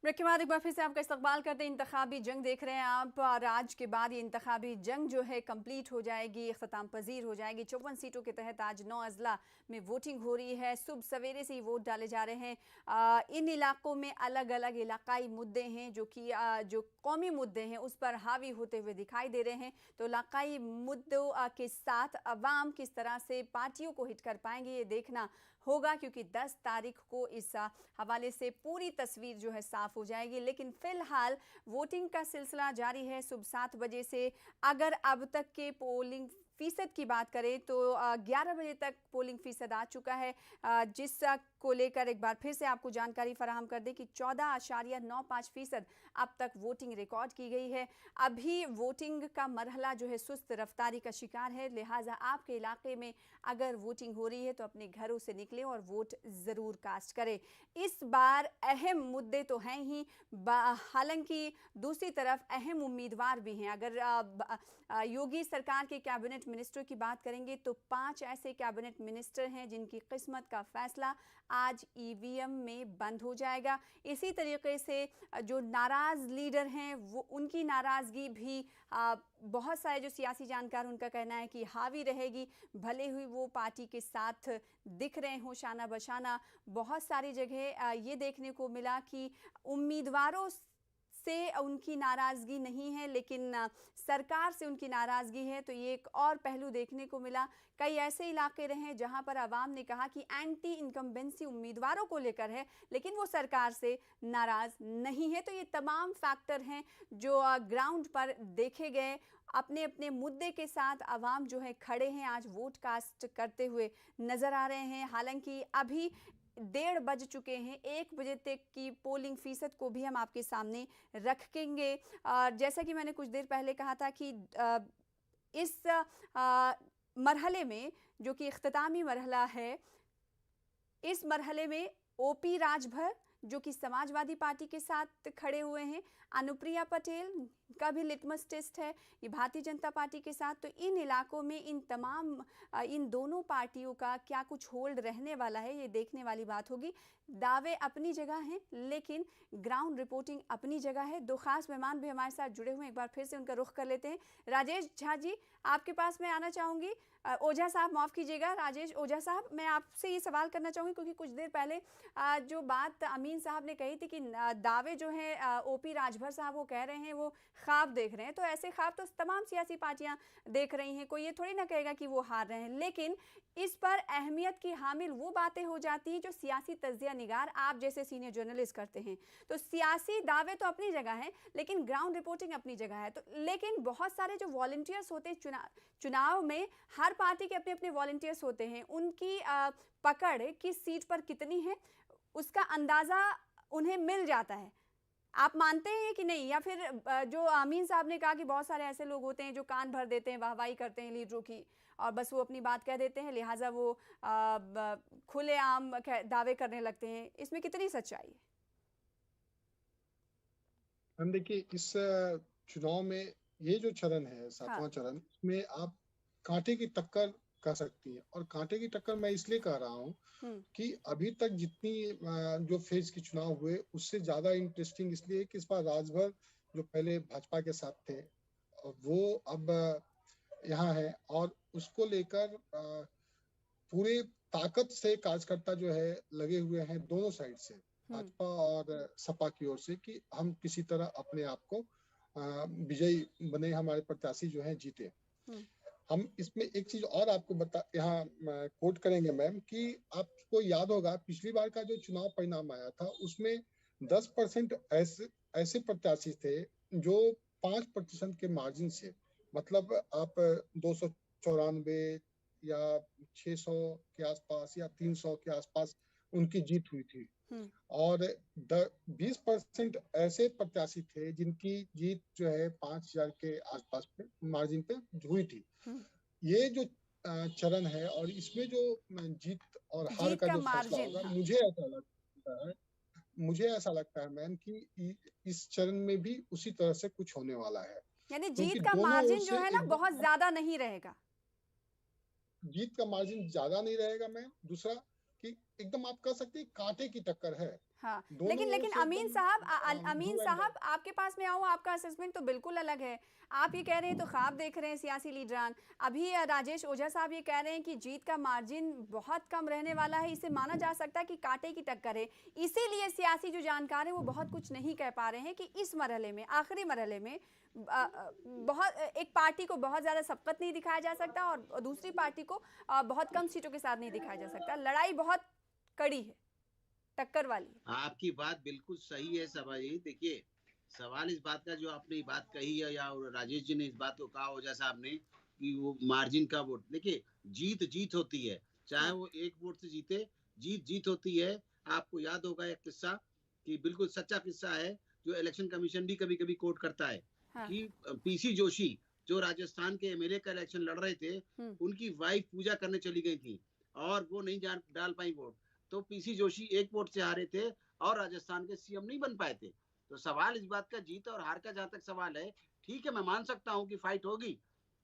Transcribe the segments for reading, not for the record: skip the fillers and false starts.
Break के बाद एक बार फिर से आपका इस्तकबाल करते हैं। इंतखाबी जंग देख रहे हैं आप, और आज के बाद ये इंतखाबी जंग जो है कंप्लीट हो जाएगी, अख्ताम पजीर हो जाएगी। 54 सीटों के तहत आज 9 अजला में वोटिंग हो रही है। सुबह सवेरे से ही वोट डाले जा रहे हैं। इन इलाकों में अलग अलग इलाकाई मुद्दे हैं जो कि जो कौमी मुद्दे हैं उस पर हावी होते हुए दिखाई दे रहे हैं। तो इलाकाई मुद्दों के साथ अवाम किस तरह से पार्टियों को हिट कर पाएंगे ये देखना होगा, क्योंकि 10 तारीख को इस हवाले से पूरी तस्वीर जो है साफ हो जाएगी। लेकिन फिलहाल वोटिंग का सिलसिला जारी है सुबह 7 बजे से। अगर अब तक के पोलिंग फीसद की बात करें तो 11 बजे तक पोलिंग फीसद आ चुका है, जिस को लेकर एक बार फिर से आपको जानकारी फराहम कर दें कि 14.95% अब तक वोटिंग रिकॉर्ड की गई है। अभी वोटिंग का मरहला जो है सुस्त रफ्तारी का शिकार है, लिहाजा आपके इलाके में अगर वोटिंग हो रही है तो अपने घरों से निकलें और वोट ज़रूर कास्ट करें। इस बार अहम मुद्दे तो हैं ही, हालांकि दूसरी तरफ अहम उम्मीदवार भी हैं। अगर योगी सरकार के कैबिनेट मिनिस्टर की बात करेंगे तो 5 ऐसे कैबिनेट मिनिस्टर हैं जिनकी किस्मत का फैसला आज ईवीएम में बंद हो जाएगा। इसी तरीके से जो नाराज लीडर हैं वो उनकी नाराजगी भी बहुत सारे जो सियासी जानकार उनका कहना है कि हावी रहेगी, भले ही वो पार्टी के साथ दिख रहे हों शाना बशाना। बहुत सारी जगह ये देखने को मिला कि उम्मीदवारों से उनकी नाराज़गी नहीं है, लेकिन सरकार से उनकी नाराज़गी है। तो ये एक और पहलू देखने को मिला। कई ऐसे इलाके रहे जहां पर आवाम ने कहा कि एंटी इनकम्बेंसी उम्मीदवारों को लेकर है, लेकिन वो सरकार से नाराज़ नहीं है। तो ये तमाम फैक्टर हैं जो ग्राउंड पर देखे गए। अपने अपने मुद्दे के साथ आवाम जो है खड़े हैं, आज वोट कास्ट करते हुए नज़र आ रहे हैं। हालांकि अभी 1:30 बज चुके हैं, 1 बजे तक की पोलिंग फीसद को भी हम आपके सामने रखेंगे। जैसा कि मैंने कुछ देर पहले कहा था कि इस मरहले में जो कि इख्तितामी मरहला है, इस मरहले में ओपी राजभर जो कि समाजवादी पार्टी के साथ खड़े हुए हैं, अनुप्रिया पटेल का भी लिटमस टेस्ट है ये भारतीय जनता पार्टी के साथ। तो इन इलाकों में इन दोनों पार्टियों का क्या कुछ होल्ड रहने वाला है ये देखने वाली बात होगी। दावे अपनी जगह हैं, लेकिन ग्राउंड रिपोर्टिंग अपनी जगह है। दो खास मेहमान भी हमारे साथ जुड़े हुए हैं, एक बार फिर से उनका रुख कर लेते हैं। राजेश झा जी, आपके पास मैं आना चाहूँगी। ओझा साहब माफ़ कीजिएगा, राजेश ओझा साहब, मैं आपसे ये सवाल करना चाहूँगी क्योंकि कुछ देर पहले जो बात अमीन साहब ने कही थी कि दावे जो हैं ओपी राजभर साहब वो कह रहे हैं वो ख्वाब देख रहे हैं, तो ऐसे ख्वाब तो तमाम सियासी पार्टियां देख रही हैं, कोई ये थोड़ी ना कहेगा कि वो हार रहे हैं। लेकिन इस पर अहमियत की हामिल वो बातें हो जाती हैं जो सियासी तज्जिया निगार आप जैसे सीनियर जर्नलिस्ट करते हैं। तो सियासी दावे तो अपनी जगह हैं, लेकिन ग्राउंड रिपोर्टिंग अपनी जगह है। तो लेकिन बहुत सारे जो वॉलंटियर्स होते हैं चुनाव में, हर पार्टी के अपने अपने वॉलंटियर्स होते हैं, उनकी पकड़ किस सीट पर कितनी है उसका अंदाज़ा उन्हें मिल जाता है। आप मानते हैं कि नहीं, या फिर जो अमीन साहब ने कहा कि बहुत सारे ऐसे लोग होते हैं जो कान भर देते हैं, वाहवाही करते हैं लीडरों की और बस वो अपनी बात कह देते हैं, लिहाजा वो खुलेआम दावे करने लगते हैं, इसमें कितनी सच्चाई है? हम देखिए, इस चुनाव में ये जो चरण है, 7वां हाँ। चरण, इसमें आप कांटे की टक्कर कर सकती है। और कांटे की टक्कर मैं इसलिए कह रहा हूँ कि अभी तक जितनी जो फेज के चुनाव हुए उससे ज्यादा इंटरेस्टिंग इसलिए कि इस बार राजभर जो पहले भाजपा के साथ थे वो अब यहाँ है, और उसको लेकर पूरे ताकत से कार्यकर्ता जो है लगे हुए हैं दोनों साइड से, भाजपा और सपा की ओर से, कि हम किसी तरह अपने आप को विजयी बने, हमारे प्रत्याशी जो है जीते। हम इसमें एक चीज और आपको यहाँ कोट करेंगे मैम, कि आपको याद होगा पिछली बार का जो चुनाव परिणाम आया था उसमें 10% ऐसे प्रत्याशी थे जो 5% के मार्जिन से, मतलब आप 294 या 600 के आसपास या 300 के आसपास उनकी जीत हुई थी। और 20% ऐसे प्रत्याशी थे जिनकी जीत जो है 5,000 के आसपास पे मार्जिन पे हुई थी। ये जो चरण है और इसमें जो जीत और हार का जो फैसला होगा, मुझे ऐसा लगता है मैम कि इस चरण में भी उसी तरह से कुछ होने वाला है, यानी क्योंकि जीत का दोनों ओर मार्जिन जो से है ना बहुत ज्यादा नहीं रहेगा। जीत का मार्जिन ज्यादा नहीं रहेगा मैम। दूसरा कि एकदम आप कह सकते हैं कांटे की टक्कर है। हाँ, दोनों लेकिन ओर लेकिन से अमीन एकदम साहब डू अमीन एंड डाई। साहब आपके पास मैं आऊँ, आपका असेसमेंट तो बिल्कुल अलग है। आप ये कह रहे हैं तो ख्वाब देख रहे हैं सियासी लीडरान। अभी राजेश ओझा साहब ये कह रहे हैं कि जीत का मार्जिन बहुत कम रहने वाला है, इसे माना जा सकता है कि कांटे की टक्कर है। इसीलिए सियासी जो जानकार हैं वो बहुत कुछ नहीं कह पा रहे हैं कि इस मरहले में, आखिरी मरहले में बहुत एक पार्टी को बहुत ज़्यादा सबकत नहीं दिखाया जा सकता और दूसरी पार्टी को बहुत कम सीटों के साथ नहीं दिखाया जा सकता। लड़ाई बहुत कड़ी है, टक्कर वाली। आपकी बात बिल्कुल सही है सभा जी। देखिए, सवाल इस बात का जो आपने ये बात कही है या राजेश जी ने इस बात को कहा ओझा साहब ने कि वो मार्जिन का वोट, देखिए जीत होती है, चाहे हाँ, वो एक वोट से जीते, जीत होती है। आपको याद होगा एक किस्सा कि बिल्कुल सच्चा किस्सा है जो इलेक्शन कमीशन भी कभी कभी कोट करता है हाँ, कि पीसी जोशी जो राजस्थान के एमएलए का इलेक्शन लड़ रहे थे, उनकी वाइफ पूजा करने चली गई थी और वो नहीं डाल पाई वोट, तो पीसी जोशी एक वोट से हारे थे और राजस्थान के सीएम नहीं बन पाए थे। तो सवाल इस बात का जीत और हार का जहां तक सवाल है, ठीक है मैं मान सकता हूं कि फाइट होगी,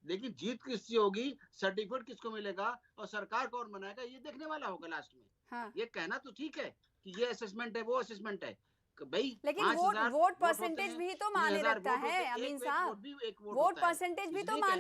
लेकिन जीत किससे होगी, सर्टिफिकेट किसको मिलेगा और सरकार कौन बनाएगा, ये देखने वाला होगा लास्ट में। हाँ। ये कहना तो ठीक है कि ये असेसमेंट है, वो असेसमेंट है, भाई लेकिन 5,000 वोट वोट होते परसेंटेज हैं, भी तो माने 3,000 रखता वोट होते है हैं, अमीन एक वोट साहब। भी एक वोट वोट होता है, परसेंटेज भी तो इसलिए माने